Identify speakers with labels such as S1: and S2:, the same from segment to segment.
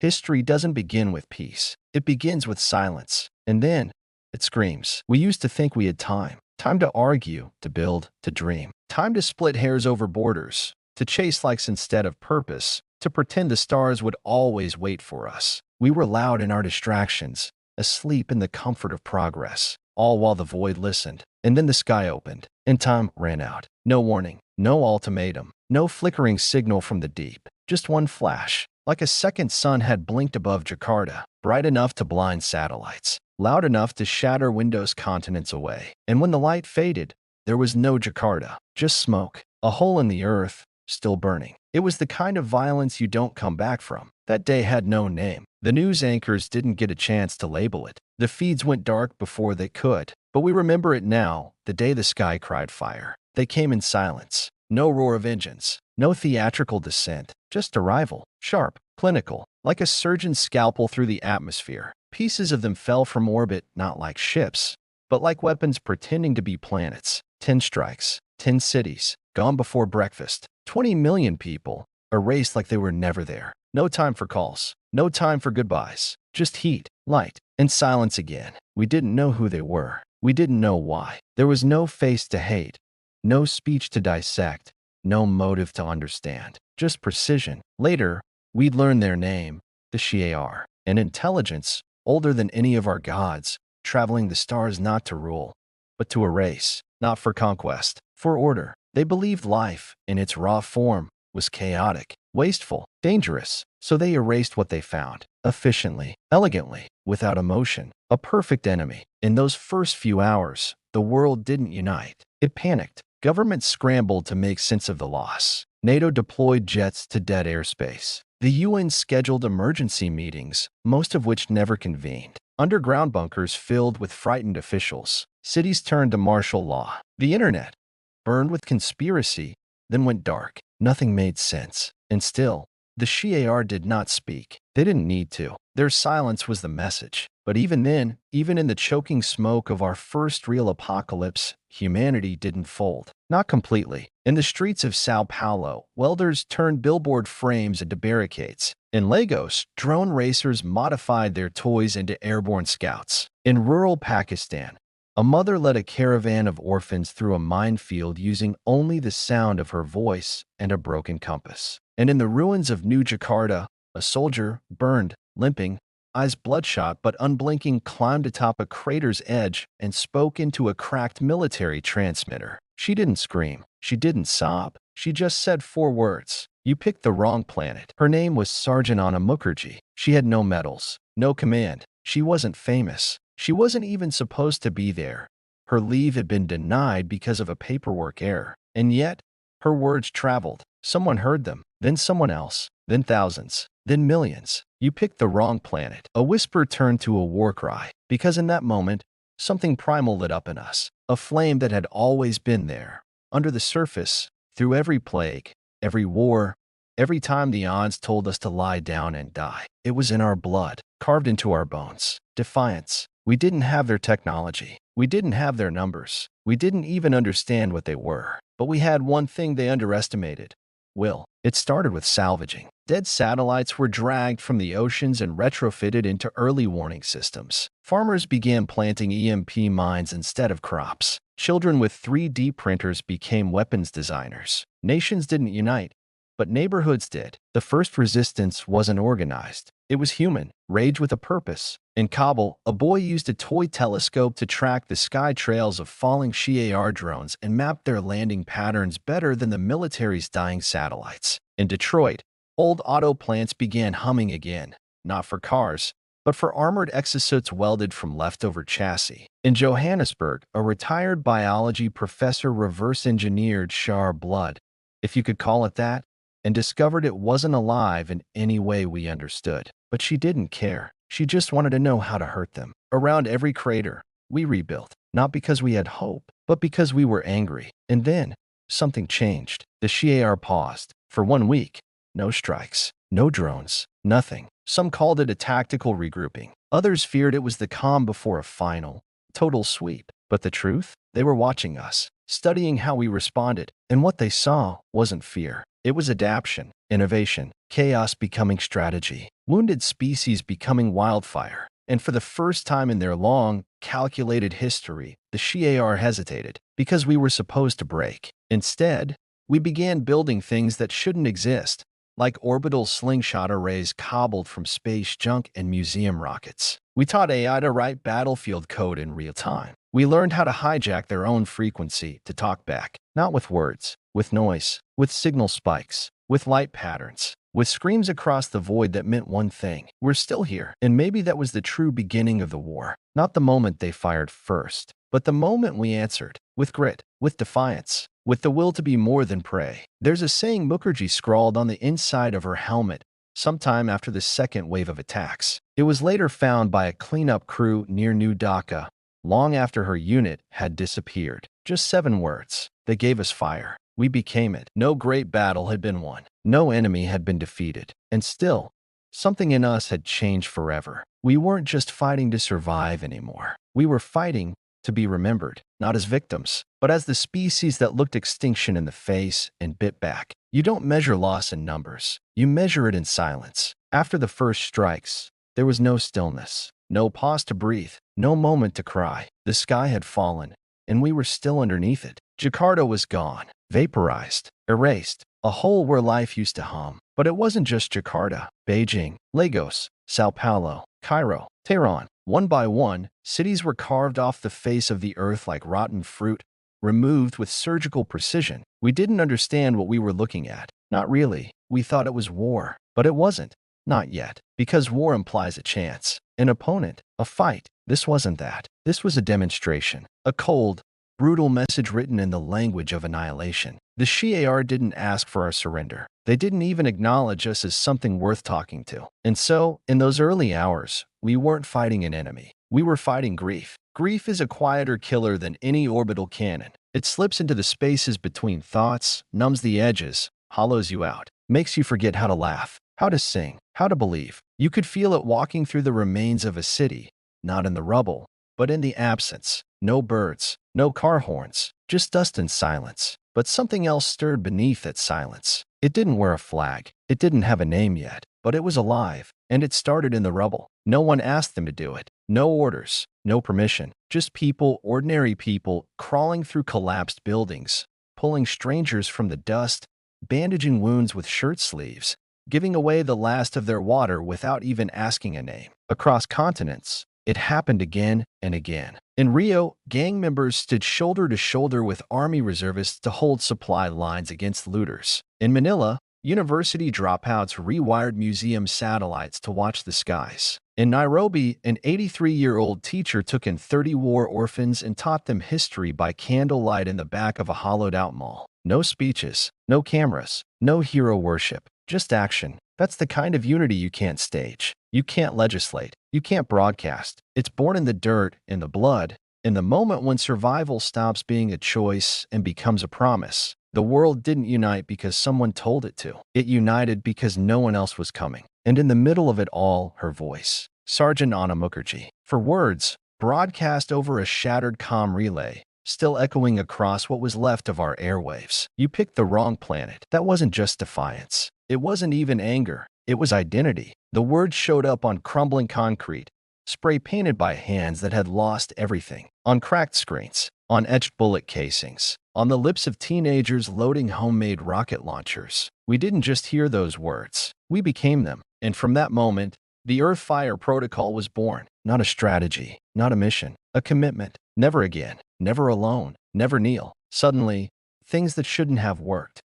S1: History doesn't begin with peace. It begins with silence. And then it screams. We used to think we had time. Time to argue, to build, to dream. Time to split hairs over borders, to chase likes instead of purpose, to pretend the stars would always wait for us. We were loud in our distractions, asleep in the comfort of progress, all while the void listened. And then the sky opened, and time ran out. No warning, no ultimatum, no flickering signal from the deep. Just one flash, like a second sun had blinked above Jakarta, bright enough to blind satellites, loud enough to shatter windows continents away. And when the light faded, there was no Jakarta, just smoke, a hole in the earth, still burning. It was the kind of violence you don't come back from. That day had no name. The news anchors didn't get a chance to label it. The feeds went dark before they could. But we remember it now, the day the sky cried fire. They came in silence. No roar of engines. No theatrical descent. Just arrival. Sharp. Clinical. Like a surgeon's scalpel through the atmosphere. Pieces of them fell from orbit, not like ships, but like weapons pretending to be planets. 10 strikes. 10 cities. Gone before breakfast. 20 million people. Erased like they were never there. No time for calls. No time for goodbyes. Just heat, light, and silence again. We didn't know who they were. We didn't know why. There was no face to hate, no speech to dissect, no motive to understand. Just precision. Later, we'd learn their name, the Shi'ar, an intelligence older than any of our gods, traveling the stars not to rule, but to erase, not for conquest, for order. They believed life, in its raw form, was chaotic, wasteful, dangerous, so they erased what they found, efficiently, elegantly, without emotion. A perfect enemy. In those first few hours, the world didn't unite. It panicked. Governments scrambled to make sense of the loss. NATO deployed jets to dead airspace. The UN scheduled emergency meetings, most of which never convened. Underground bunkers filled with frightened officials. Cities turned to martial law. The internet burned with conspiracy, then went dark. Nothing made sense. And still, the Shi'ar did not speak. They didn't need to. Their silence was the message. But even then, even in the choking smoke of our first real apocalypse, humanity didn't fold. Not completely. In the streets of Sao Paulo, welders turned billboard frames into barricades. In Lagos, drone racers modified their toys into airborne scouts. In rural Pakistan, a mother led a caravan of orphans through a minefield using only the sound of her voice and a broken compass. And in the ruins of New Jakarta, a soldier, burned, limping, eyes bloodshot but unblinking, climbed atop a crater's edge and spoke into a cracked military transmitter. She didn't scream. She didn't sob. She just said 4 words. You picked the wrong planet. Her name was Sergeant Anna Mukherjee. She had no medals, no command. She wasn't famous. She wasn't even supposed to be there. Her leave had been denied because of a paperwork error. And yet, her words traveled. Someone heard them, then someone else, then thousands, then millions. You picked the wrong planet. A whisper turned to a war cry, because in that moment, something primal lit up in us, a flame that had always been there, under the surface, through every plague, every war, every time the odds told us to lie down and die. It was in our blood, carved into our bones. Defiance. We didn't have their technology. We didn't have their numbers. We didn't even understand what they were. But we had one thing they underestimated: will. It started with salvaging. Dead satellites were dragged from the oceans and retrofitted into early warning systems. Farmers began planting EMP mines instead of crops. Children with 3D printers became weapons designers. Nations didn't unite, but neighborhoods did. The first resistance wasn't organized. It was human, rage with a purpose. In Kabul, a boy used a toy telescope to track the sky trails of falling Shi'ar drones and mapped their landing patterns better than the military's dying satellites. In Detroit, old auto plants began humming again, not for cars, but for armored exosuits welded from leftover chassis. In Johannesburg, a retired biology professor reverse-engineered Shar blood, if you could call it that, and discovered it wasn't alive in any way we understood. But she didn't care. She just wanted to know how to hurt them. Around every crater, we rebuilt, not because we had hope, but because we were angry. And then, something changed. The Shi'ar paused. For 1 week, no strikes, no drones, nothing. Some called it a tactical regrouping. Others feared it was the calm before a final, total sweep. But the truth? They were watching us, studying how we responded, and what they saw wasn't fear. It was adaptation, innovation, chaos becoming strategy, wounded species becoming wildfire. And for the first time in their long, calculated history, the HFY hesitated because we were supposed to break. Instead, we began building things that shouldn't exist, like orbital slingshot arrays cobbled from space junk and museum rockets. We taught AI to write battlefield code in real time. We learned how to hijack their own frequency to talk back, not with words, with noise, with signal spikes, with light patterns, with screams across the void that meant one thing: we're still here. And maybe that was the true beginning of the war. Not the moment they fired first, but the moment we answered, with grit, with defiance, with the will to be more than prey. There's a saying Mukherjee scrawled on the inside of her helmet sometime after the second wave of attacks. It was later found by a cleanup crew near New Dhaka, long after her unit had disappeared. Just 7 words. They gave us fire. We became it. No great battle had been won. No enemy had been defeated. And still, something in us had changed forever. We weren't just fighting to survive anymore. We were fighting to be remembered, not as victims, but as the species that looked extinction in the face and bit back. You don't measure loss in numbers. You measure it in silence. After the first strikes, there was no stillness, no pause to breathe, no moment to cry. The sky had fallen, and we were still underneath it. Jakarta was gone, vaporized, erased, a hole where life used to hum. But it wasn't just Jakarta. Beijing, Lagos, Sao Paulo, Cairo, Tehran. One by one, cities were carved off the face of the earth like rotten fruit, removed with surgical precision. We didn't understand what we were looking at. Not really. We thought it was war. But it wasn't. Not yet. Because war implies a chance, an opponent, a fight. This wasn't that. This was a demonstration. A cold, brutal message written in the language of annihilation. The HFY didn't ask for our surrender. They didn't even acknowledge us as something worth talking to. And so, in those early hours, we weren't fighting an enemy. We were fighting grief. Grief is a quieter killer than any orbital cannon. It slips into the spaces between thoughts, numbs the edges, hollows you out, makes you forget how to laugh, how to sing, how to believe. You could feel it walking through the remains of a city, not in the rubble, but in the absence. No birds, no car horns, just dust and silence. But something else stirred beneath that silence. It didn't wear a flag. It didn't have a name yet, but it was alive, and it started in the rubble. No one asked them to do it. No orders, no permission. Just people, ordinary people, crawling through collapsed buildings, pulling strangers from the dust, bandaging wounds with shirt sleeves, giving away the last of their water without even asking a name. Across continents, it happened again and again. In Rio, gang members stood shoulder to shoulder with army reservists to hold supply lines against looters. In Manila, university dropouts rewired museum satellites to watch the skies. In Nairobi, an 83-year-old teacher took in 30 war orphans and taught them history by candlelight in the back of a hollowed-out mall. No speeches, no cameras, no hero worship, just action. That's the kind of unity you can't stage. You can't legislate. You can't broadcast. It's born in the dirt, in the blood, in the moment when survival stops being a choice and becomes a promise. The world didn't unite because someone told it to. It united because no one else was coming. And in the middle of it all, her voice. Sergeant Anna Mukherjee. For words, broadcast over a shattered comm relay, still echoing across what was left of our airwaves. You picked the wrong planet. That wasn't just defiance. It wasn't even anger. It was identity. The words showed up on crumbling concrete, spray-painted by hands that had lost everything, on cracked screens, on etched bullet casings, on the lips of teenagers loading homemade rocket launchers. We didn't just hear those words. We became them. And from that moment, the Earthfire protocol was born. Not a strategy, not a mission, a commitment. Never again, never alone, never kneel. Suddenly, things that shouldn't have worked.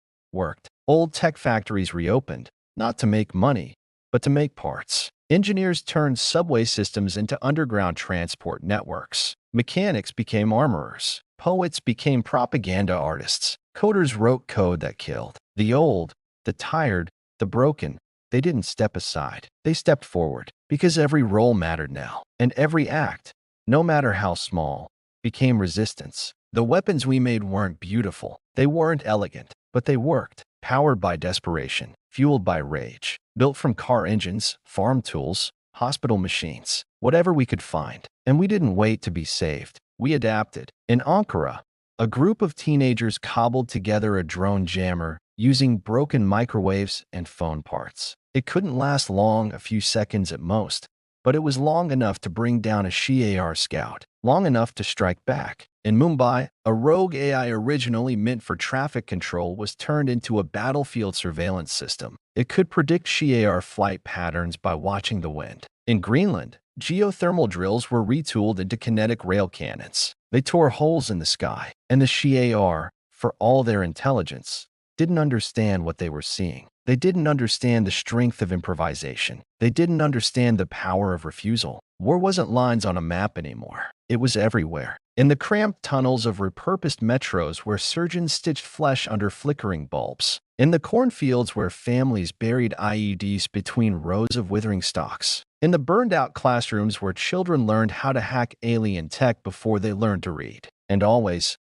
S1: Old tech factories reopened, not to make money, but to make parts. Engineers turned subway systems into underground transport networks. Mechanics became armorers. Poets became propaganda artists. Coders wrote code that killed. The old, the tired, the broken, they didn't step aside. They stepped forward, because every role mattered now. And every act, no matter how small, became resistance. The weapons we made weren't beautiful. They weren't elegant, but they worked. Powered by desperation, fueled by rage, built from car engines, farm tools, hospital machines, whatever we could find. And we didn't wait to be saved. We adapted. In Ankara, a group of teenagers cobbled together a drone jammer using broken microwaves and phone parts. It couldn't last long, a few seconds at most, but it was long enough to bring down a Shi'ar scout, long enough to strike back. In Mumbai, a rogue AI originally meant for traffic control was turned into a battlefield surveillance system. It could predict Shi'ar flight patterns by watching the wind. In Greenland, geothermal drills were retooled into kinetic rail cannons. They tore holes in the sky, and the Shi'ar, for all their intelligence, didn't understand what they were seeing. They didn't understand the strength of improvisation. They didn't understand the power of refusal. War wasn't lines on a map anymore. It was everywhere. In the cramped tunnels of repurposed metros where surgeons stitched flesh under flickering bulbs. In the cornfields where families buried IEDs between rows of withering stalks. In the burned-out classrooms where children learned how to hack alien tech before they learned to read. And always,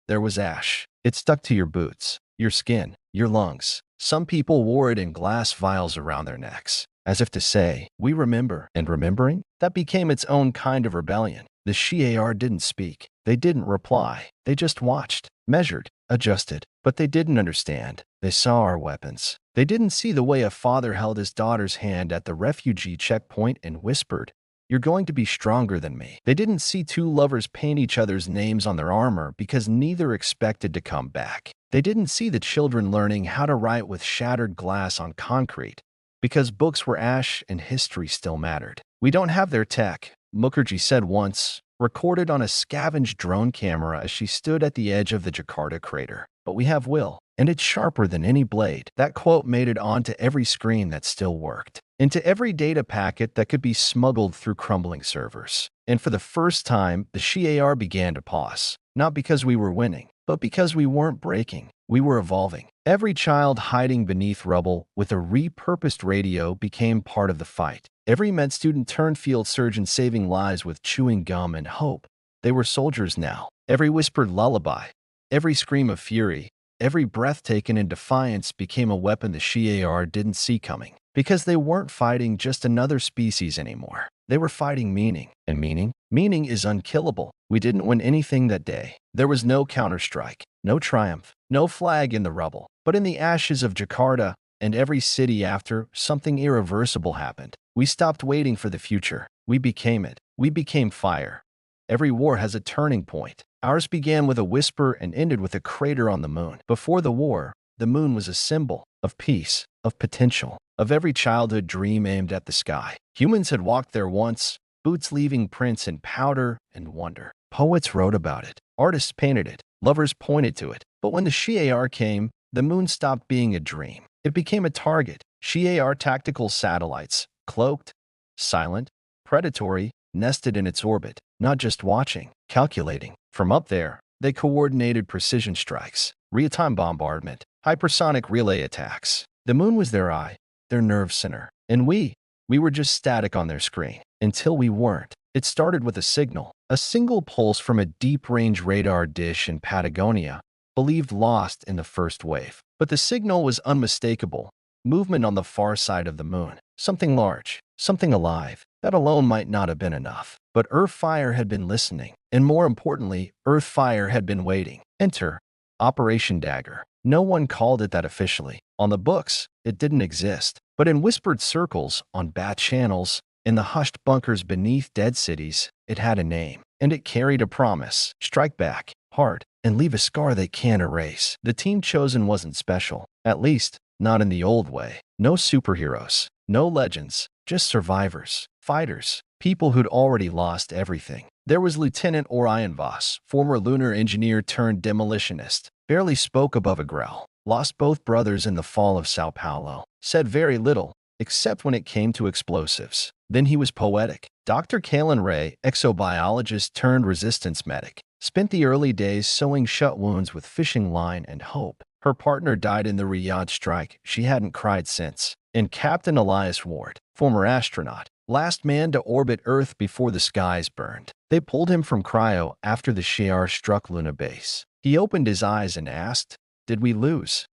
S1: there was ash. It stuck to your boots, your skin, your lungs. Some people wore it in glass vials around their necks, as if to say, "We remember." And remembering? That became its own kind of rebellion. The Shi'ar didn't speak. They didn't reply. They just watched, measured, adjusted. But they didn't understand. They saw our weapons. They didn't see the way a father held his daughter's hand at the refugee checkpoint and whispered, "You're going to be stronger than me." They didn't see two lovers paint each other's names on their armor because neither expected to come back. They didn't see the children learning how to write with shattered glass on concrete because books were ash and history still mattered. "We don't have their tech," Mukherjee said once, recorded on a scavenged drone camera as she stood at the edge of the Jakarta crater. "But we have will, and it's sharper than any blade." That quote made it onto every screen that still worked, into every data packet that could be smuggled through crumbling servers. And for the first time, the Shi'ar began to pause. Not because we were winning, but because we weren't breaking. We were evolving. Every child hiding beneath rubble with a repurposed radio became part of the fight. Every med student turned field surgeon saving lives with chewing gum and hope. They were soldiers now. Every whispered lullaby, every scream of fury, every breath taken in defiance became a weapon the Shi'ar didn't see coming. Because they weren't fighting just another species anymore. They were fighting meaning. And meaning is unkillable. We didn't win anything that day. There was no counterstrike, no triumph, no flag in the rubble. But in the ashes of Jakarta and every city after, something irreversible happened. We stopped waiting for the future. We became it. We became fire. Every war has a turning point. Ours began with a whisper and ended with a crater on the moon. Before the war, the moon was a symbol of peace, of potential, of every childhood dream aimed at the sky. Humans had walked there once, boots leaving prints in powder and wonder. Poets wrote about it. Artists painted it. Lovers pointed to it. But when the Shi'ar came, the moon stopped being a dream. It became a target. Shi'ar tactical satellites, cloaked, silent, predatory, nested in its orbit, not just watching, calculating. From up there, they coordinated precision strikes, real-time bombardment, hypersonic relay attacks. The moon was their eye, their nerve center. And we were just static on their screen. Until we weren't. It started with a signal, a single pulse from a deep-range radar dish in Patagonia, believed lost in the first wave. But the signal was unmistakable. Movement on the far side of the moon. Something large, something alive. That alone might not have been enough. But Earthfire had been listening. And more importantly, Earthfire had been waiting. Enter Operation Dagger. No one called it that officially. On the books, it didn't exist. But in whispered circles, on bat channels, in the hushed bunkers beneath dead cities, it had a name. And it carried a promise. Strike back, hard, and leave a scar they can't erase. The team chosen wasn't special. At least, not in the old way. No superheroes. No legends. Just survivors. Fighters. People who'd already lost everything. There was Lieutenant Orion Voss, former lunar engineer turned demolitionist. Barely spoke above a growl. Lost both brothers in the fall of Sao Paulo. Said very little, except when it came to explosives. Then he was poetic. Dr. Kalen Ray, exobiologist turned resistance medic, spent the early days sewing shut wounds with fishing line and hope. Her partner died in the Riyadh strike. She hadn't cried since. And Captain Elias Ward, former astronaut, last man to orbit Earth before the skies burned. They pulled him from cryo after the Shi'ar struck Luna base. He opened his eyes and asked, "Did we lose?"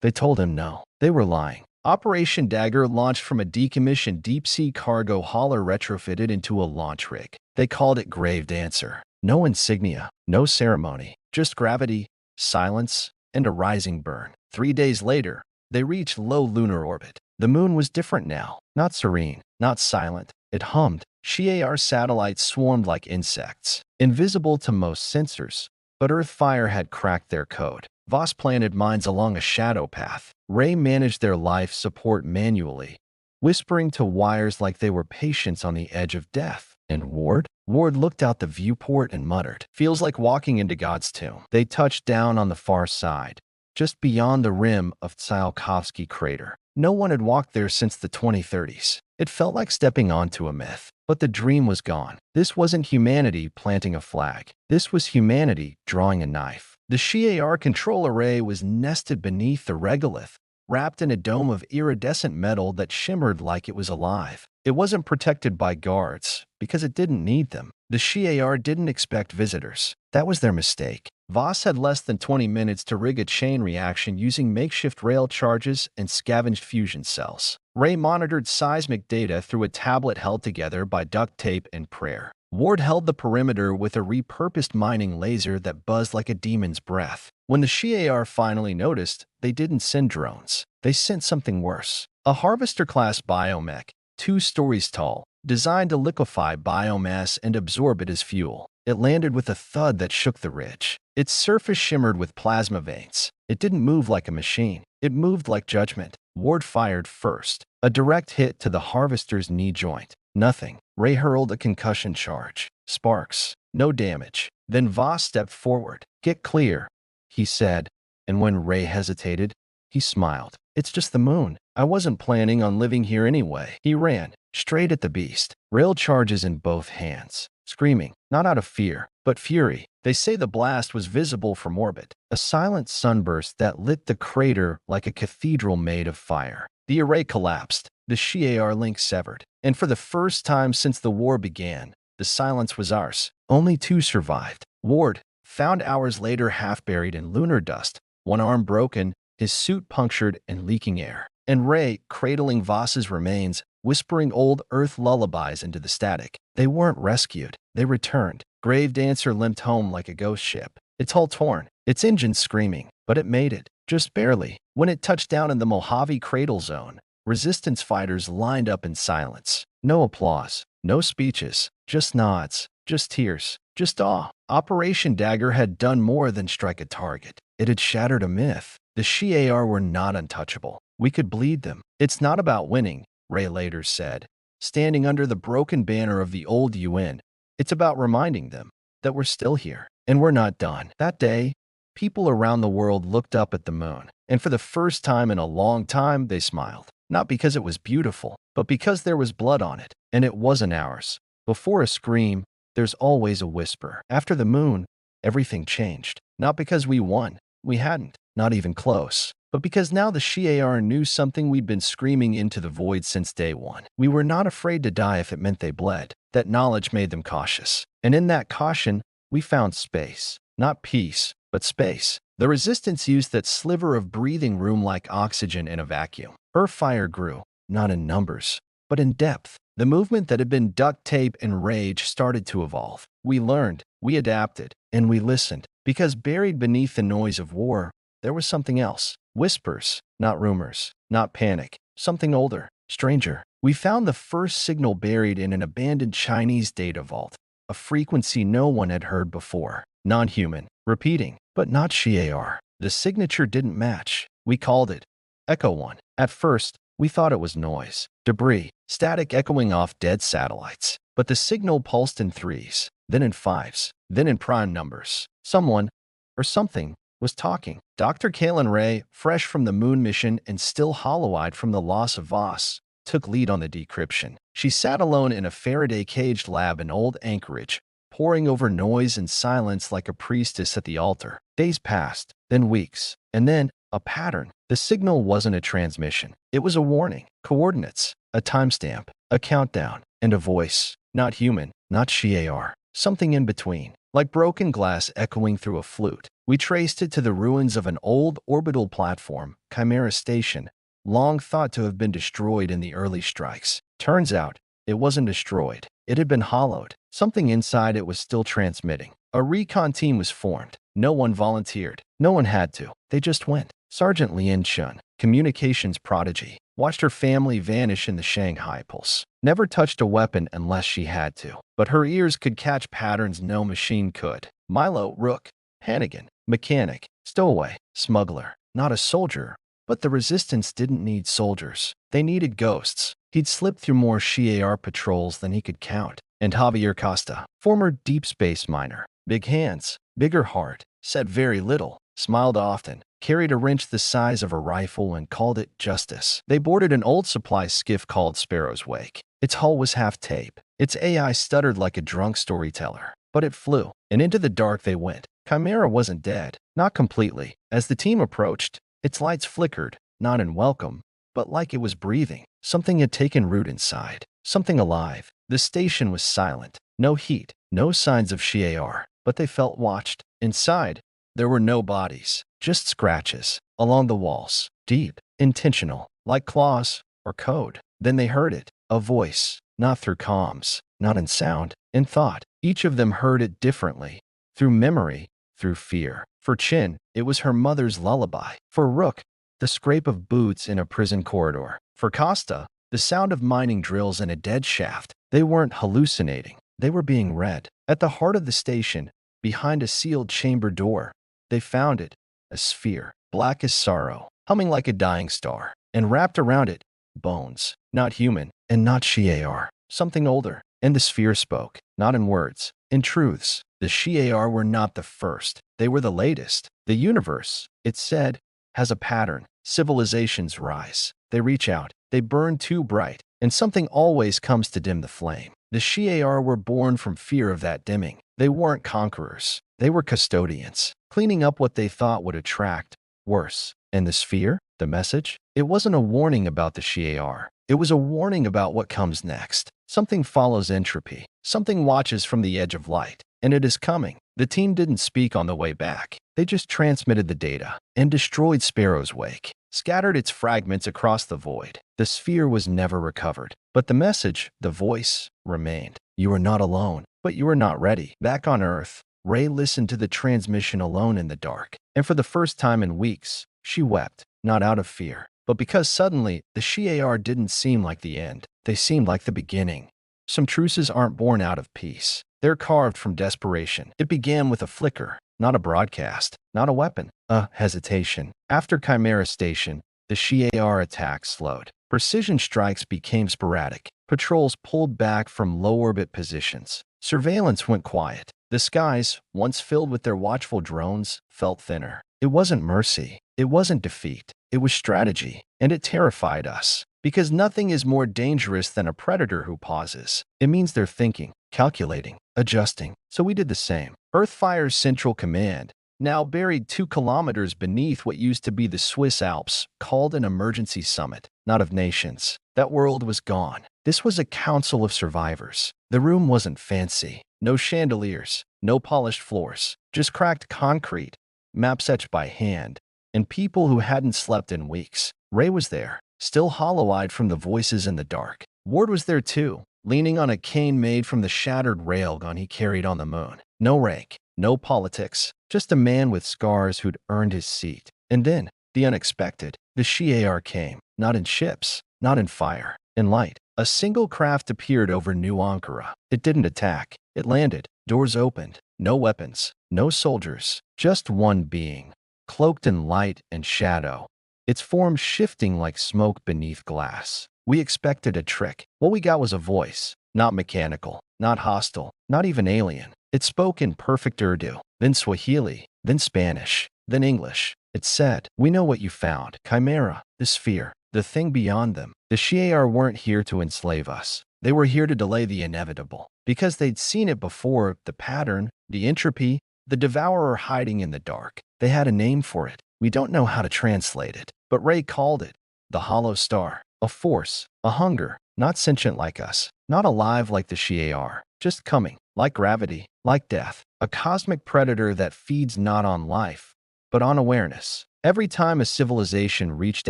S1: They told him no. They were lying. Operation Dagger launched from a decommissioned deep-sea cargo hauler retrofitted into a launch rig. They called it Grave Dancer. No insignia, no ceremony, just gravity, silence, and a rising burn. 3 days later, they reached low lunar orbit. The moon was different now, not serene, not silent. It hummed. HFY satellites swarmed like insects, invisible to most sensors, but Earthfire had cracked their code. Voss planted mines along a shadow path. Ray managed their life support manually, whispering to wires like they were patients on the edge of death. And Ward? Ward looked out the viewport and muttered, "Feels like walking into God's tomb." They touched down on the far side, just beyond the rim of Tsiolkovsky crater. No one had walked there since the 2030s. It felt like stepping onto a myth. But the dream was gone. This wasn't humanity planting a flag. This was humanity drawing a knife. The HFY control array was nested beneath the regolith, wrapped in a dome of iridescent metal that shimmered like it was alive. It wasn't protected by guards, because it didn't need them. The HFY didn't expect visitors. That was their mistake. Voss had less than 20 minutes to rig a chain reaction using makeshift rail charges and scavenged fusion cells. Ray monitored seismic data through a tablet held together by duct tape and prayer. Ward held the perimeter with a repurposed mining laser that buzzed like a demon's breath. When the HFY finally noticed, they didn't send drones. They sent something worse. A Harvester-class biomech, 2 stories tall, designed to liquefy biomass and absorb it as fuel. It landed with a thud that shook the ridge. Its surface shimmered with plasma veins. It didn't move like a machine. It moved like judgment. Ward fired first. A direct hit to the Harvester's knee joint. Nothing. Ray hurled a concussion charge. Sparks. No damage. Then Voss stepped forward. "Get clear," he said, and when Ray hesitated, he smiled. "It's just the moon. I wasn't planning on living here anyway." He ran, straight at the beast, rail charges in both hands, screaming, not out of fear, but fury. They say the blast was visible from orbit, a silent sunburst that lit the crater like a cathedral made of fire. The array collapsed, the HFY link severed, and for the first time since the war began, the silence was ours. Only 2 survived. Ward, found hours later half buried in lunar dust, one arm broken, his suit punctured and leaking air. And Ray, cradling Voss's remains, whispering old Earth lullabies into the static. They weren't rescued. They returned. Grave Dancer limped home like a ghost ship, its hull torn, its engines screaming. But it made it, just barely. When it touched down in the Mojave Cradle Zone, resistance fighters lined up in silence. No applause, no speeches, just nods, just tears, just awe. Operation Dagger had done more than strike a target. It had shattered a myth. The HFY were not untouchable. We could bleed them. "It's not about winning," Ray later said, standing under the broken banner of the old UN. "It's about reminding them that we're still here, and we're not done." That day, people around the world looked up at the moon, and for the first time in a long time, they smiled. Not because it was beautiful, but because there was blood on it, and it wasn't ours. Before a scream, there's always a whisper. After the moon, everything changed. Not because we won. We hadn't. Not even close. But because now the HFY knew something we'd been screaming into the void since day one. We were not afraid to die if it meant they bled. That knowledge made them cautious. And in that caution, we found space. Not peace, but space. The resistance used that sliver of breathing room like oxygen in a vacuum. Earthfire grew, not in numbers, but in depth. The movement that had been duct tape and rage started to evolve. We learned, we adapted, and we listened. Because buried beneath the noise of war, there was something else. Whispers, not rumors, not panic. Something older, stranger. We found the first signal buried in an abandoned Chinese data vault, a frequency no one had heard before. Non-human, repeating, but not HFY. The signature didn't match. We called it Echo 1. At first, we thought it was noise, debris, static echoing off dead satellites. But the signal pulsed in 3s, then in 5s, then in prime numbers. Someone, or something, was talking. Dr. Kaylin Ray, fresh from the moon mission and still hollow-eyed from the loss of Voss, took lead on the decryption. She sat alone in a Faraday-caged lab in old Anchorage, poring over noise and silence like a priestess at the altar. Days passed, then weeks, and then a pattern. The signal wasn't a transmission. It was a warning. Coordinates, a timestamp, a countdown, and a voice. Not human, not HFY. Something in between. Like broken glass echoing through a flute. We traced it to the ruins of an old orbital platform, Chimera Station, long thought to have been destroyed in the early strikes. Turns out, it wasn't destroyed. It had been hollowed. Something inside it was still transmitting. A recon team was formed, No one volunteered. No one had to. They just went. Sergeant Lien Chun, communications prodigy, watched her family vanish in the Shanghai Pulse. Never touched a weapon unless she had to. But her ears could catch patterns no machine could. Milo, Rook, Hannigan, mechanic, stowaway, smuggler. Not a soldier, but the Resistance didn't need soldiers. They needed ghosts. He'd slipped through more ShiAR patrols than he could count. And Javier Costa, former deep space miner. Big hands, bigger heart, said very little, smiled often, carried a wrench the size of a rifle and called it justice. They boarded an old supply skiff called Sparrow's Wake. Its hull was half tape. Its AI stuttered like a drunk storyteller. But it flew, and into the dark they went. Chimera wasn't dead, not completely. As the team approached, its lights flickered, not in welcome, but like it was breathing. Something had taken root inside, something alive. The station was silent, no heat, no signs of ShiAR, but they felt watched. Inside, there were no bodies, just scratches along the walls, deep, intentional, like claws or code. Then they heard it, a voice, not through comms, not in sound, in thought. Each of them heard it differently, through memory, through fear. For Chin, it was her mother's lullaby. For Rook, the scrape of boots in a prison corridor. For Costa, the sound of mining drills in a dead shaft. They weren't hallucinating. They were being read. At the heart of the station, behind a sealed chamber door, they found it, a sphere, black as sorrow, humming like a dying star. And wrapped around it, bones, not human, and not ShiAR, something older. And the sphere spoke, not in words, in truths. The ShiAR were not the first. They were the latest. The universe, it said, has a pattern. Civilizations rise. They reach out. They burn too bright. And something always comes to dim the flame. The ShiAR were born from fear of that dimming. They weren't conquerors. They were custodians, cleaning up what they thought would attract worse. And the sphere, the message, it wasn't a warning about the ShiAR. It was a warning about what comes next. Something follows entropy. Something watches from the edge of light. And it is coming. The team didn't speak on the way back. They just transmitted the data and destroyed Sparrow's Wake, scattered its fragments across the void. The sphere was never recovered. But the message, the voice, remained. You are not alone, but you are not ready. Back on Earth, Ray listened to the transmission alone in the dark. And for the first time in weeks, she wept, not out of fear, but because suddenly the ShiAR didn't seem like the end. They seemed like the beginning. Some truces aren't born out of peace. They're carved from desperation. It began with a flicker, not a broadcast, not a weapon, a hesitation. After Chimera Station, the ShiAR attack slowed. Precision strikes became sporadic. Patrols pulled back from low-orbit positions. Surveillance went quiet. The skies, once filled with their watchful drones, felt thinner. It wasn't mercy. It wasn't defeat. It was strategy. And it terrified us. Because nothing is more dangerous than a predator who pauses. It means they're thinking, calculating, adjusting. So we did the same. Earthfire's central command, now buried 2 kilometers beneath what used to be the Swiss Alps, called an emergency summit, not of nations. That world was gone. This was a council of survivors. The room wasn't fancy. No chandeliers, no polished floors, just cracked concrete, maps etched by hand, and people who hadn't slept in weeks. Ray was there, still hollow-eyed from the voices in the dark. Ward was there too, leaning on a cane made from the shattered railgun he carried on the moon. No rank, no politics, just a man with scars who'd earned his seat. And then, the unexpected. The ShiAR came, not in ships, not in fire, in light. A single craft appeared over New Ankara. It didn't attack. It landed. Doors opened. No weapons, no soldiers, just one being, cloaked in light and shadow, its form shifting like smoke beneath glass. We expected a trick. What we got was a voice, not mechanical, not hostile, not even alien. It spoke in perfect Urdu, then Swahili, then Spanish, then English. It said, "We know what you found. Chimera, the sphere, the thing beyond them. The ShiAR weren't here to enslave us. They were here to delay the inevitable. Because they'd seen it before, the pattern, the entropy, the devourer hiding in the dark. They had a name for it. We don't know how to translate it. But Ray called it the Hollow Star. A force, a hunger, not sentient like us, not alive like the ShiAR, just coming, like gravity, like death. A cosmic predator that feeds not on life, but on awareness. Every time a civilization reached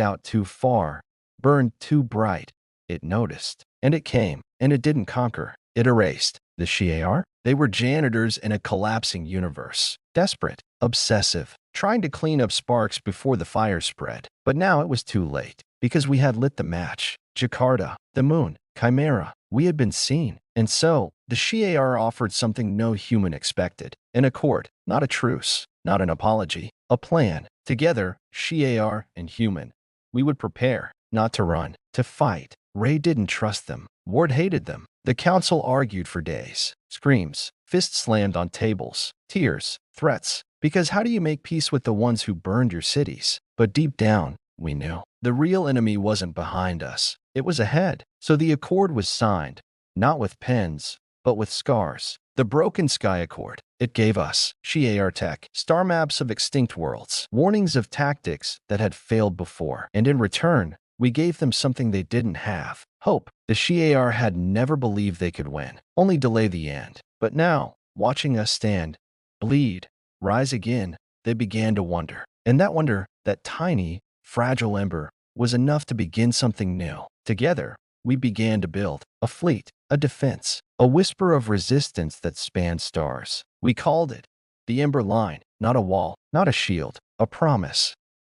S1: out too far, burned too bright, it noticed. And it came, and it didn't conquer. It erased. The ShiAR? They were janitors in a collapsing universe. Desperate. obsessive, trying to clean up sparks before the fire spread. But now it was too late, because we had lit the match. Jakarta, the moon, Chimera, we had been seen. And so, the Shi'ar offered something no human expected. An accord, not a truce, not an apology, a plan. Together, Shi'ar and human, we would prepare, not to run, to fight. Ray didn't trust them. Ward hated them. The council argued for days. Screams, fists slammed on tables, tears, threats. Because how do you make peace with the ones who burned your cities? But deep down, we knew. The real enemy wasn't behind us. It was ahead. So the accord was signed, not with pens, but with scars. The Broken Sky Accord. It gave us, Shi'ar tech, star maps of extinct worlds, warnings of tactics that had failed before. And in return, we gave them something they didn't have. Hope. The Shi'ar had never believed they could win, only delay the end. But now, watching us stand, bleed, rise again, they began to wonder. And that wonder, that tiny, fragile ember, was enough to begin something new. Together, we began to build a fleet, a defense, a whisper of resistance that spanned stars. We called it the Ember Line, not a wall, not a shield, a promise.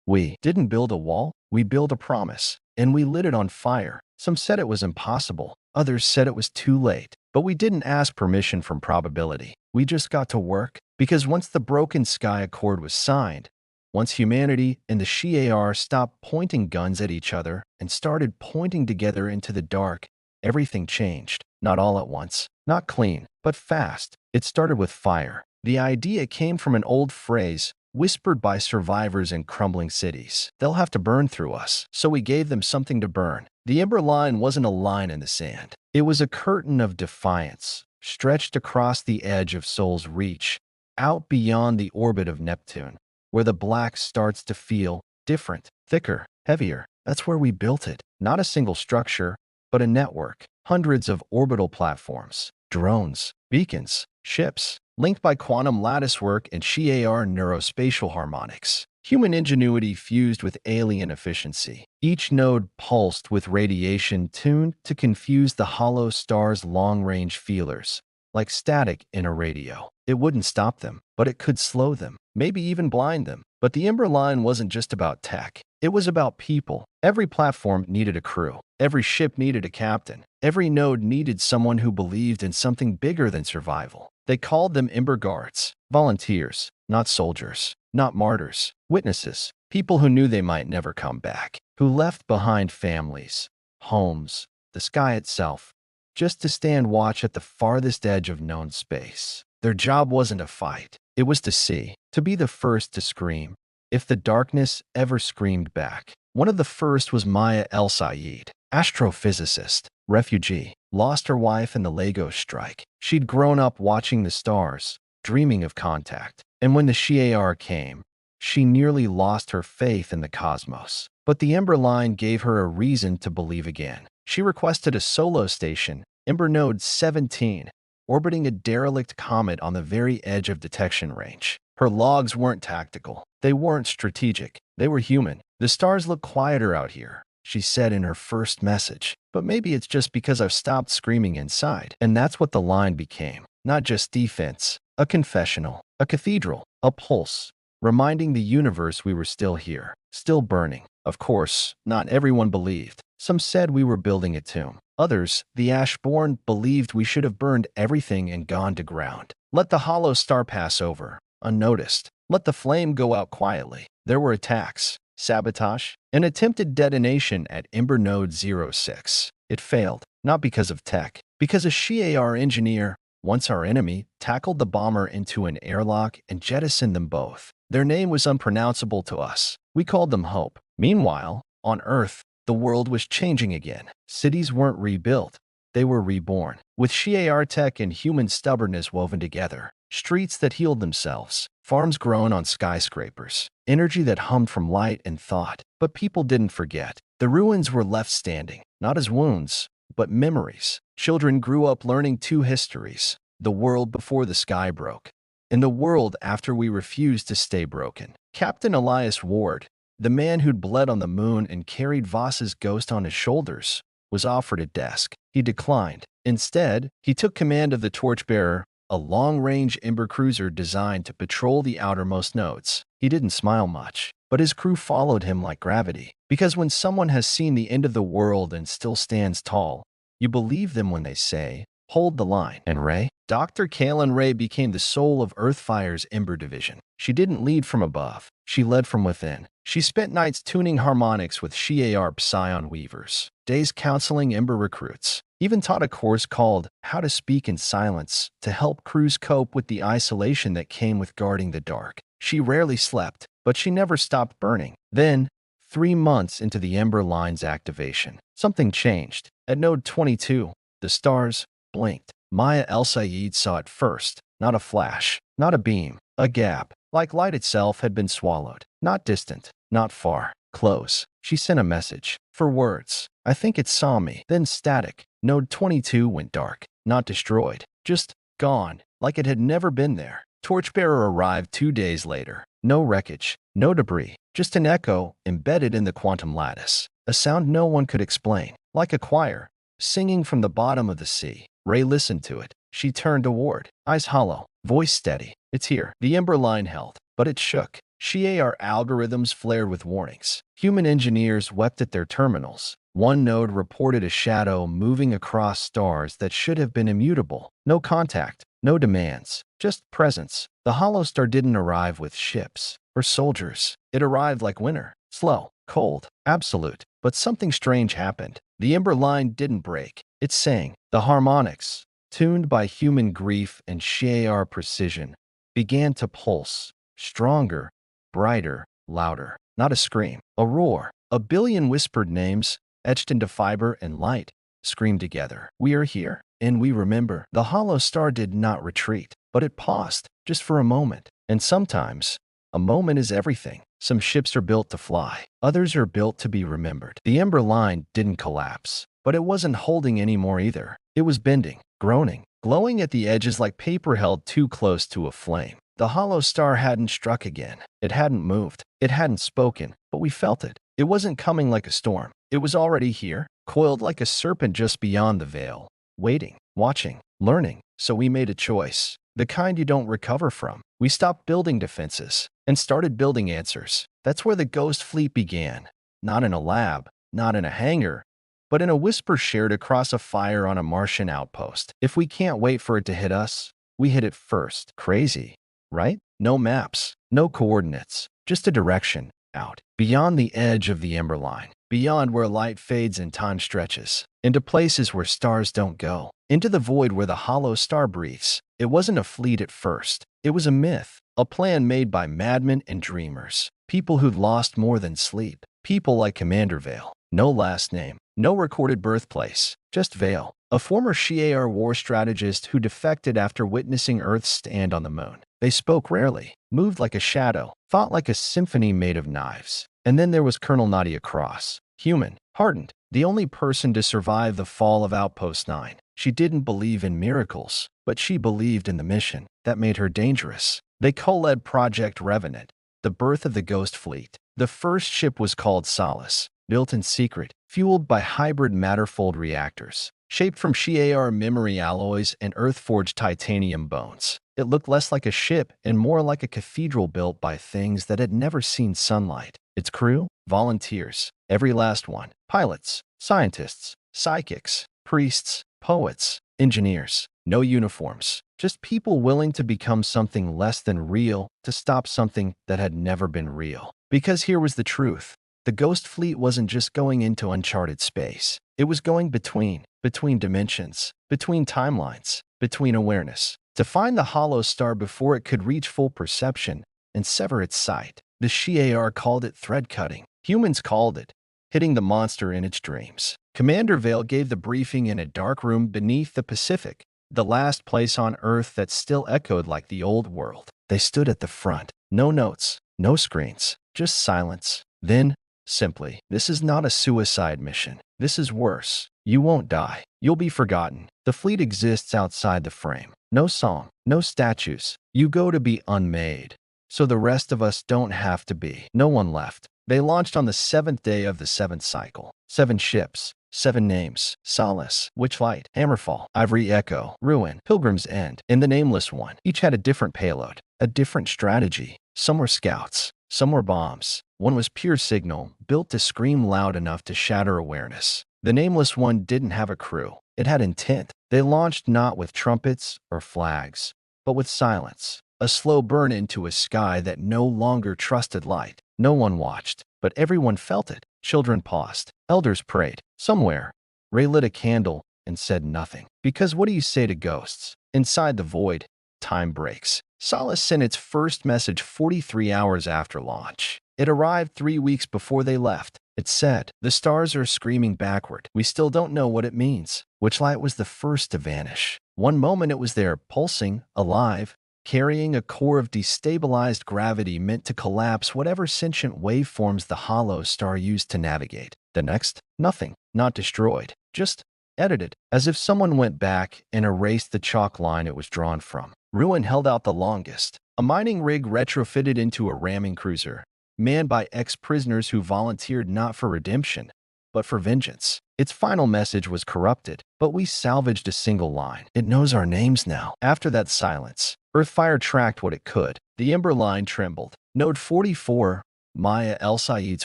S1: We didn't build a wall, we built a promise, and we lit it on fire. Some said it was impossible, others said it was too late, but we didn't ask permission from probability. We just got to work, because once the Broken Sky Accord was signed, once humanity and the Shi'ar stopped pointing guns at each other and started pointing together into the dark, everything changed. Not all at once, not clean, but fast. It started with fire. The idea came from an old phrase whispered by survivors in crumbling cities. They'll have to burn through us. So we gave them something to burn. The Ember Line wasn't a line in the sand. It was a curtain of defiance, stretched across the edge of Sol's reach, out beyond the orbit of Neptune, where the black starts to feel different, thicker, heavier. That's where we built it. Not a single structure, but a network. Hundreds of orbital platforms, drones, beacons, ships, linked by quantum latticework and Shi'ar neurospatial harmonics. Human ingenuity fused with alien efficiency. Each node pulsed with radiation tuned to confuse the hollow star's long-range feelers, like static in a radio. It wouldn't stop them, but it could slow them, maybe even blind them. But the Ember Line wasn't just about tech. It was about people. Every platform needed a crew. Every ship needed a captain. Every node needed someone who believed in something bigger than survival. They called them Ember Guards, volunteers, not soldiers, not martyrs, witnesses, people who knew they might never come back, who left behind families, homes, the sky itself, just to stand watch at the farthest edge of known space. Their job wasn't to fight. It was to see, to be the first to scream, if the darkness ever screamed back. One of the first was Maya El-Sayed, astrophysicist, refugee, lost her wife in the Lagos strike. She'd grown up watching the stars, dreaming of contact. And when the Shi'ar came, she nearly lost her faith in the cosmos. But the Ember Line gave her a reason to believe again. She requested a solo station, Ember Node 17, orbiting a derelict comet on the very edge of detection range. Her logs weren't tactical. They weren't strategic. They were human. The stars look quieter out here, she said in her first message. But maybe it's just because I've stopped screaming inside. And that's what the line became. Not just defense, a confessional, a cathedral, a pulse, reminding the universe we were still here, still burning. Of course, not everyone believed. Some said we were building a tomb. Others, the Ashborn, believed we should have burned everything and gone to ground. Let the hollow star pass over, unnoticed. Let the flame go out quietly. There were attacks, sabotage, an attempted detonation at Ember Node 06. It failed, not because of tech, because a Shi'ar engineer, once our enemy, tackled the bomber into an airlock and jettisoned them both. Their name was unpronounceable to us. We called them Hope. Meanwhile, on Earth, the world was changing again. Cities weren't rebuilt. They were reborn, with Shi'ar tech and human stubbornness woven together. Streets that healed themselves, farms grown on skyscrapers, energy that hummed from light and thought. But people didn't forget. The ruins were left standing, not as wounds, but memories. Children grew up learning two histories: the world before the sky broke, and the world after we refused to stay broken. Captain Elias Ward, the man who'd bled on the moon and carried Voss's ghost on his shoulders, was offered a desk. He declined. Instead, he took command of the torchbearer, a long-range Ember cruiser designed to patrol the outermost nodes. He didn't smile much, but his crew followed him like gravity. Because when someone has seen the end of the world and still stands tall, you believe them when they say, "Hold the line." And Ray? Dr. Kaylin Ray became the soul of Earthfire's Ember division. She didn't lead from above. She led from within. She spent nights tuning harmonics with Shi'ar Psion weavers, days counseling Ember recruits, even taught a course called How to Speak in Silence to help crews cope with the isolation that came with guarding the dark. She rarely slept, but she never stopped burning. Then, 3 months into the Ember Line's activation, something changed. At Node 22, the stars blinked. Maya El-Sayed saw it first. Not a flash, not a beam, a gap, like light itself had been swallowed. Not distant, not far, close. She sent a message. For words. I think it saw me. Then static. Node 22 went dark. Not destroyed. Just gone, like it had never been there. Torchbearer arrived 2 days later. No wreckage, no debris, just an echo embedded in the quantum lattice. A sound no one could explain, like a choir, singing from the bottom of the sea. Ray listened to it. She turned toward, eyes hollow, voice steady. It's here. The Ember line held, but it shook. Shi'ar algorithms flared with warnings. Human engineers wept at their terminals. One node reported a shadow moving across stars that should have been immutable. No contact, no demands, just presence. The hollow star didn't arrive with ships or soldiers. It arrived like winter, slow, cold, absolute. But something strange happened. The Ember line didn't break. It sang. The harmonics, tuned by human grief and Shi'ar precision, began to pulse, stronger, brighter, louder. Not a scream, a roar. A billion whispered names, etched into fiber and light, screamed together. We are here, and we remember. The hollow star did not retreat, but it paused, just for a moment. And sometimes, a moment is everything. Some ships are built to fly. Others are built to be remembered. The Ember line didn't collapse, but it wasn't holding anymore either. It was bending, groaning, glowing at the edges like paper held too close to a flame. The hollow star hadn't struck again. It hadn't moved. It hadn't spoken, but we felt it. It wasn't coming like a storm. It was already here, coiled like a serpent just beyond the veil, waiting, watching, learning. So we made a choice, the kind you don't recover from. We stopped building defenses and started building answers. That's where the Ghost Fleet began. Not in a lab, not in a hangar, but in a whisper shared across a fire on a Martian outpost. If we can't wait for it to hit us, we hit it first. Crazy, right? No maps, no coordinates, just a direction, out, beyond the edge of the Ember line, beyond where light fades and time stretches, into places where stars don't go, into the void where the hollow star breathes. It wasn't a fleet at first. It was a myth, a plan made by madmen and dreamers, people who'd lost more than sleep, people like Commander Vale. No last name, no recorded birthplace, just Vale, a former Shi'ar war strategist who defected after witnessing Earth's stand on the moon. They spoke rarely, moved like a shadow, thought like a symphony made of knives. And then there was Colonel Nadia Cross, human, hardened, the only person to survive the fall of Outpost 9. She didn't believe in miracles, but she believed in the mission. That made her dangerous. They co-led Project Revenant, the birth of the Ghost Fleet. The first ship was called Solace, built in secret, fueled by hybrid matterfold reactors, shaped from Shi'ar memory alloys and Earth-forged titanium bones. It looked less like a ship and more like a cathedral built by things that had never seen sunlight. Its crew? Volunteers. Every last one. Pilots, scientists, psychics, priests, poets, engineers. No uniforms. Just people willing to become something less than real to stop something that had never been real. Because here was the truth. The Ghost Fleet wasn't just going into uncharted space. It was going between dimensions, between timelines, between awareness, to find the hollow star before it could reach full perception and sever its sight. The Shi'ar called it thread cutting. Humans called it hitting the monster in its dreams. Commander Vale gave the briefing in a dark room beneath the Pacific, the last place on Earth that still echoed like the old world. They stood at the front. No notes, no screens, just silence. Then, simply, this is not a suicide mission. This is worse. You won't die. You'll be forgotten. The fleet exists outside the frame. No song, no statues. You go to be unmade. So the rest of us don't have to be. No one left. They launched on the 7th day of the 7th cycle. 7 ships, 7 names: Solace, Witchlight, Hammerfall, Ivory Echo, Ruin, Pilgrim's End, and the Nameless One. Each had a different payload, a different strategy. Some were scouts, some were bombs. One was pure signal, built to scream loud enough to shatter awareness. The Nameless One didn't have a crew. It had intent. They launched not with trumpets or flags, but with silence. A slow burn into a sky that no longer trusted light. No one watched, but everyone felt it. Children paused. Elders prayed. Somewhere, Ray lit a candle and said nothing. Because what do you say to ghosts? Inside the void, time breaks. Solace sent its first message 43 hours after launch. It arrived 3 weeks before they left. It said, "The stars are screaming backward. We still don't know what it means." Witchlight was the first to vanish. One moment it was there, pulsing, alive, carrying a core of destabilized gravity meant to collapse whatever sentient waveforms the hollow star used to navigate. The next, nothing, not destroyed, just edited, as if someone went back and erased the chalk line it was drawn from. Ruin held out the longest, a mining rig retrofitted into a ramming cruiser, manned by ex-prisoners who volunteered not for redemption, but for vengeance. Its final message was corrupted, but we salvaged a single line. It knows our names now. After that silence, Earthfire tracked what it could. The Ember line trembled. Node 44, Maya El Sayed's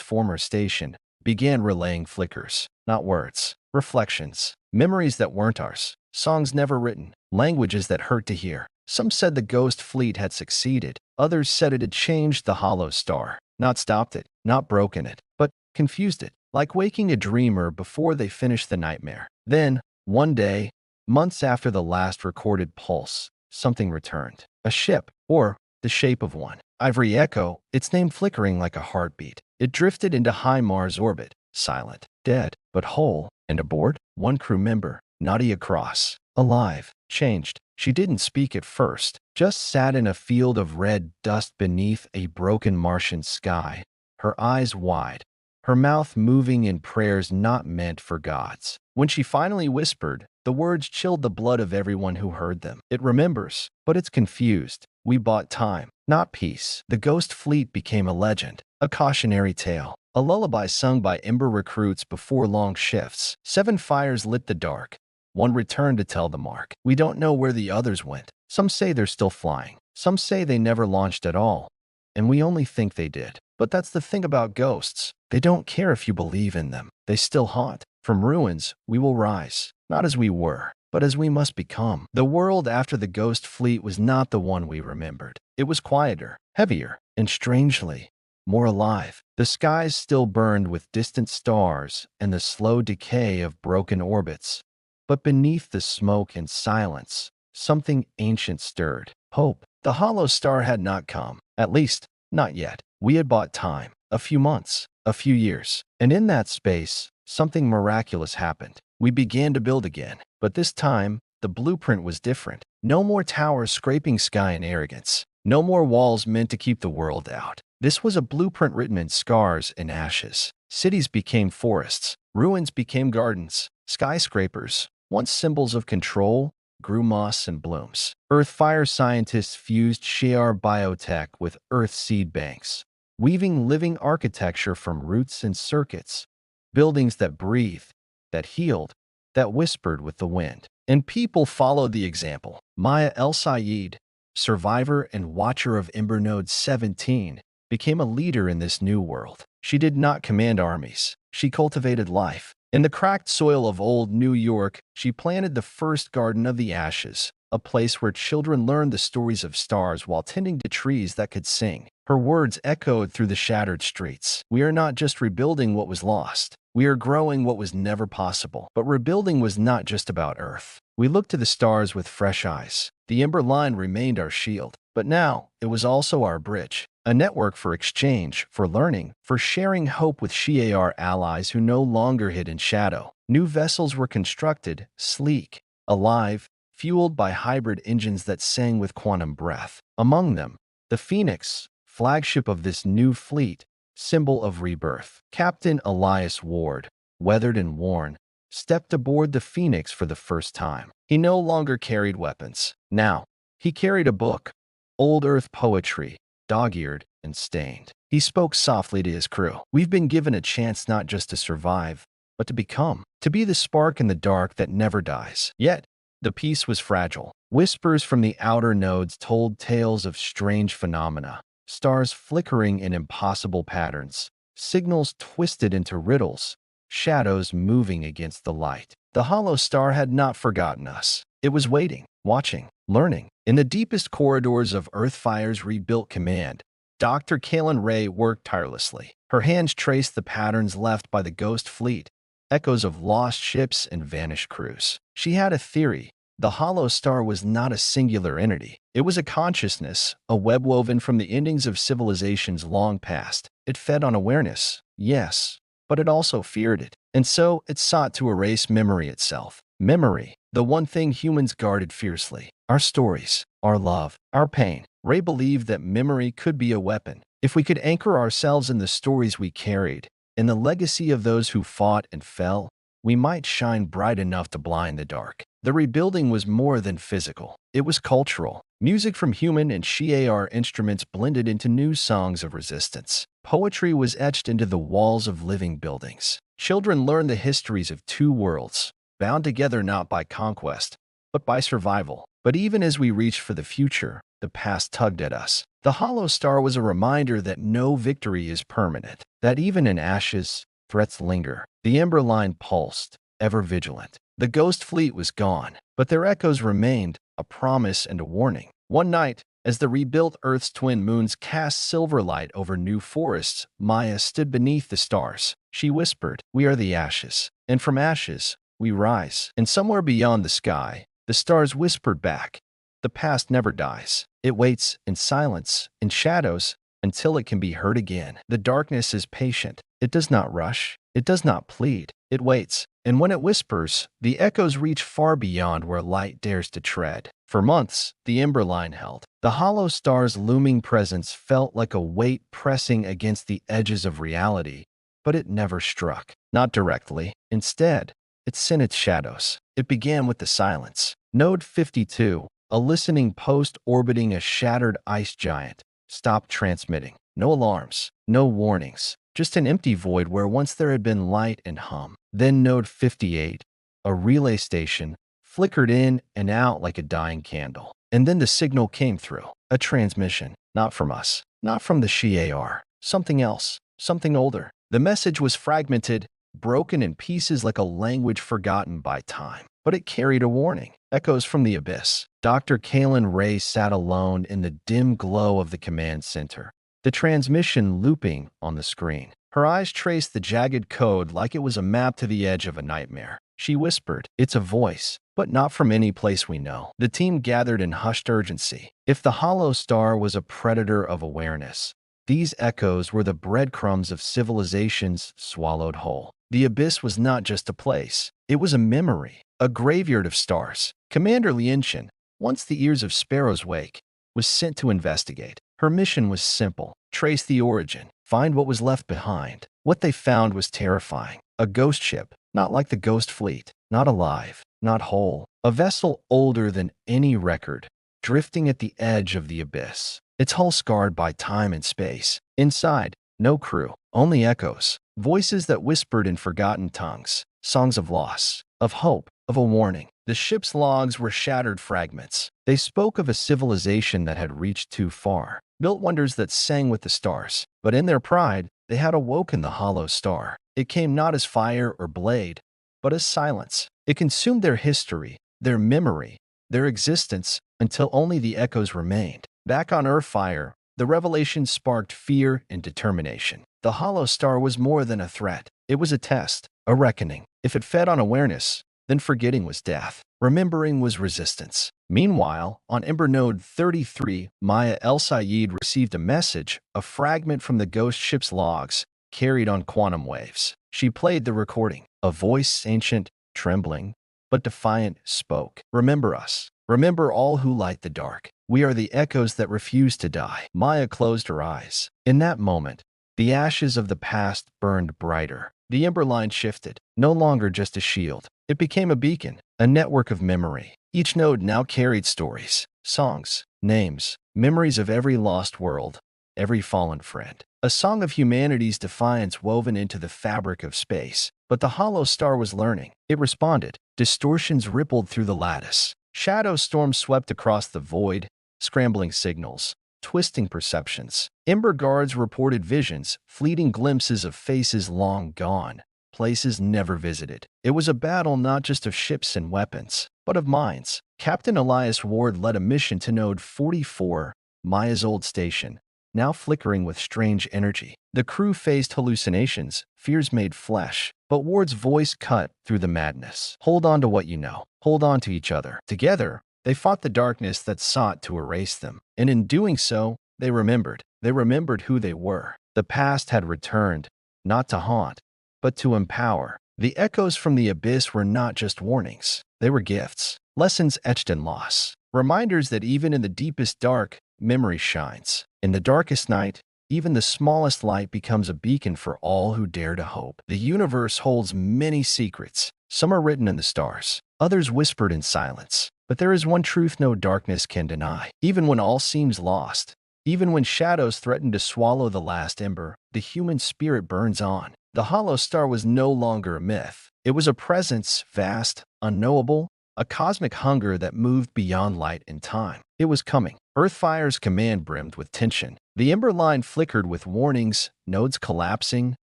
S1: former station, began relaying flickers, not words, reflections, memories that weren't ours, songs never written, languages that hurt to hear. Some said the ghost fleet had succeeded. Others said it had changed the hollow star, not stopped it, not broken it, but confused it, like waking a dreamer before they finished the nightmare. Then, one day, months after the last recorded pulse, something returned. A ship, or the shape of one. Ivory Echo, its name flickering like a heartbeat. It drifted into high Mars orbit, silent, dead, but whole, and aboard, one crew member, Nadia Cross, alive, changed. She didn't speak at first, just sat in a field of red dust beneath a broken Martian sky, her eyes wide, her mouth moving in prayers not meant for gods. When she finally whispered, the words chilled the blood of everyone who heard them. It remembers, but it's confused. We bought time, not peace. The ghost fleet became a legend, a cautionary tale, a lullaby sung by Ember recruits before long shifts. 7 fires lit the dark. One returned to tell the mark. We don't know where the others went. Some say they're still flying. Some say they never launched at all. And we only think they did. But that's the thing about ghosts. They don't care if you believe in them. They still haunt. From ruins, we will rise. Not as we were, but as we must become. The world after the ghost fleet was not the one we remembered. It was quieter, heavier, and strangely, more alive. The skies still burned with distant stars and the slow decay of broken orbits. But beneath the smoke and silence, something ancient stirred. Hope. The hollow star had not come. At least, not yet. We had bought time. A few months. A few years. And in that space, something miraculous happened. We began to build again. But this time, the blueprint was different. No more towers scraping sky in arrogance. No more walls meant to keep the world out. This was a blueprint written in scars and ashes. Cities became forests. Ruins became gardens. Skyscrapers, once symbols of control, grew moss and blooms. Earthfire scientists fused Shi'ar biotech with Earth seed banks, weaving living architecture from roots and circuits, buildings that breathed, that healed, that whispered with the wind. And people followed the example. Maya El Sayed, survivor and watcher of Ember Node 17, became a leader in this new world. She did not command armies. She cultivated life. In the cracked soil of old New York, she planted the first Garden of the Ashes, a place where children learned the stories of stars while tending to trees that could sing. Her words echoed through the shattered streets. We are not just rebuilding what was lost. We are growing what was never possible. But rebuilding was not just about Earth. We looked to the stars with fresh eyes. The Ember Line remained our shield. But now, it was also our bridge. A network for exchange, for learning, for sharing hope with Shi'ar allies who no longer hid in shadow. New vessels were constructed, sleek, alive, fueled by hybrid engines that sang with quantum breath. Among them, the Phoenix, flagship of this new fleet, symbol of rebirth. Captain Elias Ward, weathered and worn, stepped aboard the Phoenix for the first time. He no longer carried weapons. Now, he carried a book, old Earth poetry, dog-eared and stained. He spoke softly to his crew. We've been given a chance not just to survive, but to become, to be the spark in the dark that never dies. Yet, the peace was fragile. Whispers from the outer nodes told tales of strange phenomena, stars flickering in impossible patterns, signals twisted into riddles, shadows moving against the light. The hollow star had not forgotten us. It was waiting, watching, learning. In the deepest corridors of Earthfire's rebuilt command, Dr. Kalen Ray worked tirelessly. Her hands traced the patterns left by the ghost fleet, echoes of lost ships and vanished crews. She had a theory. The hollow star was not a singular entity. It was a consciousness, a web woven from the endings of civilizations long past. It fed on awareness, yes, but it also feared it. And so it sought to erase memory itself. Memory, the one thing humans guarded fiercely. Our stories, our love, our pain. Ray believed that memory could be a weapon. If we could anchor ourselves in the stories we carried, in the legacy of those who fought and fell, we might shine bright enough to blind the dark. The rebuilding was more than physical. It was cultural. Music from human and Shi'ar instruments blended into new songs of resistance. Poetry was etched into the walls of living buildings. Children learned the histories of two worlds, bound together not by conquest, but by survival. But even as we reached for the future, the past tugged at us. The hollow star was a reminder that no victory is permanent, that even in ashes, threats linger. The ember line pulsed, ever vigilant. The ghost fleet was gone, but their echoes remained, a promise and a warning. One night, as the rebuilt Earth's twin moons cast silver light over new forests, Maya stood beneath the stars. She whispered, "We are the ashes, and from ashes, we rise." And somewhere beyond the sky, the stars whispered back, "The past never dies. It waits in silence, in shadows, until it can be heard again." The darkness is patient. It does not rush. It does not plead. It waits. And when it whispers, the echoes reach far beyond where light dares to tread. For months, the ember line held. The hollow star's looming presence felt like a weight pressing against the edges of reality, but it never struck. Not directly. Instead, it sent its shadows. It began with the silence. Node 52, a listening post orbiting a shattered ice giant, stopped transmitting. No alarms, no warnings, just an empty void where once there had been light and hum. Then Node 58, a relay station, flickered in and out like a dying candle. And then the signal came through. A transmission. Not from us. Not from the Shi'ar. Something else. Something older. The message was fragmented, broken in pieces like a language forgotten by time. But it carried a warning. Echoes from the abyss. Dr. Kalen Ray sat alone in the dim glow of the command center, the transmission looping on the screen. Her eyes traced the jagged code like it was a map to the edge of a nightmare. She whispered, "It's a voice, but not from any place we know." The team gathered in hushed urgency. If the hollow star was a predator of awareness, these echoes were the breadcrumbs of civilizations swallowed whole. The abyss was not just a place. It was a memory, a graveyard of stars. Commander Lienshin, once the ears of Sparrow's wake, was sent to investigate. Her mission was simple: trace the origin, find what was left behind. What they found was terrifying. A ghost ship, not like the ghost fleet, not alive, not whole. A vessel older than any record, drifting at the edge of the abyss. Its hull scarred by time and space. Inside, no crew, only echoes. Voices that whispered in forgotten tongues. Songs of loss, of hope, of a warning. The ship's logs were shattered fragments. They spoke of a civilization that had reached too far, built wonders that sang with the stars. But in their pride, they had awoken the hollow star. It came not as fire or blade, but as silence. It consumed their history, their memory, their existence, until only the echoes remained. Back on Earthfire, the revelation sparked fear and determination. The hollow star was more than a threat. It was a test, a reckoning. If it fed on awareness, then forgetting was death. Remembering was resistance. Meanwhile, on Ember Node 33, Maya El Sayed received a message, a fragment from the ghost ship's logs, carried on quantum waves. She played the recording. A voice, ancient, trembling, but defiant, spoke. "Remember us. Remember all who light the dark. We are the echoes that refuse to die." Maya closed her eyes. In that moment, the ashes of the past burned brighter. The ember line shifted, no longer just a shield. It became a beacon, a network of memory. Each node now carried stories, songs, names, memories of every lost world, every fallen friend. A song of humanity's defiance woven into the fabric of space. But the hollow star was learning. It responded. Distortions rippled through the lattice. Shadow storms swept across the void, scrambling signals, twisting perceptions. Ember guards reported visions, fleeting glimpses of faces long gone, places never visited. It was a battle not just of ships and weapons, but of minds. Captain Elias Ward led a mission to Node 44, Maya's old station, now flickering with strange energy. The crew faced hallucinations, fears made flesh, but Ward's voice cut through the madness. Hold on to what you know. Hold on to each other. Together, they fought the darkness that sought to erase them. And in doing so, they remembered. They remembered who they were. The past had returned, not to haunt, but to empower. The echoes from the abyss were not just warnings. They were gifts. Lessons etched in loss. Reminders that even in the deepest dark, memory shines. In the darkest night, even the smallest light becomes a beacon for all who dare to hope. The universe holds many secrets. Some are written in the stars, others whispered in silence. But there is one truth no darkness can deny. Even when all seems lost, even when shadows threaten to swallow the last ember, the human spirit burns on. The hollow star was no longer a myth. It was a presence, vast, unknowable, a cosmic hunger that moved beyond light and time. It was coming. Earthfire's command brimmed with tension. The ember line flickered with warnings, nodes collapsing,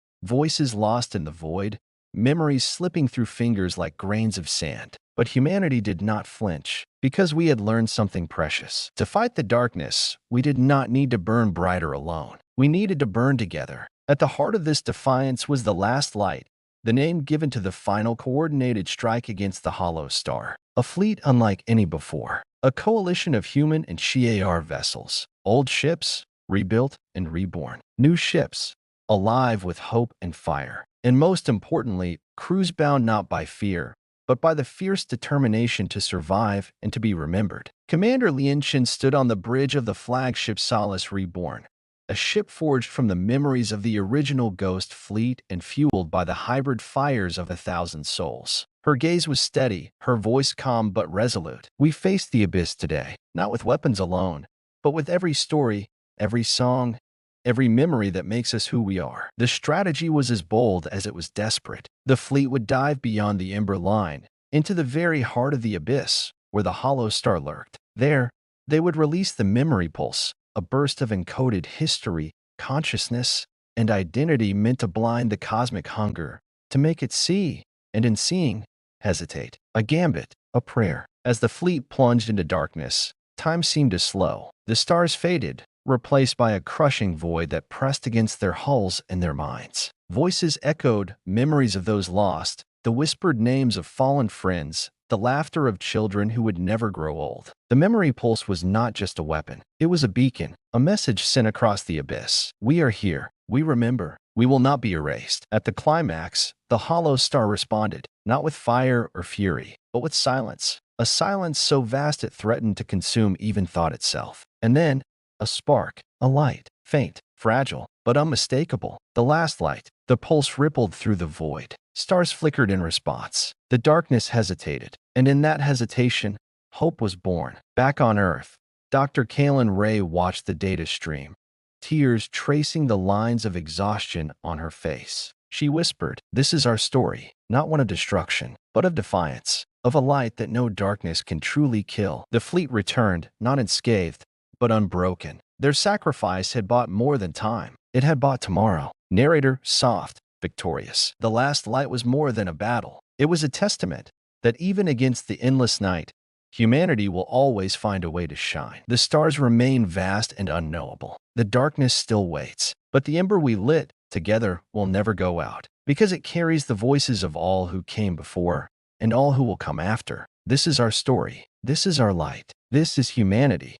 S1: voices lost in the void, memories slipping through fingers like grains of sand. But humanity did not flinch, because we had learned something precious. To fight the darkness, we did not need to burn brighter alone. We needed to burn together. At the heart of this defiance was the last light, the name given to the final coordinated strike against the hollow star. A fleet unlike any before. A coalition of human and Shi'ar vessels. Old ships, rebuilt and reborn. New ships, alive with hope and fire. And most importantly, crews bound not by fear, but by the fierce determination to survive and to be remembered. Commander Lianshin stood on the bridge of the flagship Solace Reborn, a ship forged from the memories of the original Ghost fleet and fueled by the hybrid fires of 1,000 souls. Her gaze was steady, her voice calm but resolute. We faced the abyss today, not with weapons alone, but with every story, every song, every memory that makes us who we are. The strategy was as bold as it was desperate. The fleet would dive beyond the ember line, into the very heart of the abyss, where the hollow star lurked. There, they would release the memory pulse, a burst of encoded history, consciousness, and identity meant to blind the cosmic hunger, to make it see, and in seeing, hesitate. A gambit, a prayer. As the fleet plunged into darkness, time seemed to slow. The stars faded, replaced by a crushing void that pressed against their hulls and their minds. Voices echoed, memories of those lost, the whispered names of fallen friends, the laughter of children who would never grow old. The memory pulse was not just a weapon. It was a beacon, a message sent across the abyss. We are here. We remember. We will not be erased. At the climax, the hollow star responded, not with fire or fury, but with silence. A silence so vast it threatened to consume even thought itself. And then, a spark, a light, faint, fragile, but unmistakable. The last light. The pulse rippled through the void. Stars flickered in response. The darkness hesitated, and in that hesitation, hope was born. Back on Earth, Dr. Kaylin Ray watched the data stream, tears tracing the lines of exhaustion on her face. She whispered, "This is our story, not one of destruction, but of defiance, of a light that no darkness can truly kill." The fleet returned, not unscathed, but unbroken. Their sacrifice had bought more than time. It had bought tomorrow. Narrator, soft, victorious. The last light was more than a battle. It was a testament that even against the endless night, humanity will always find a way to shine. The stars remain vast and unknowable. The darkness still waits, but the ember we lit together will never go out, because it carries the voices of all who came before and all who will come after. This is our story. This is our light. This is humanity.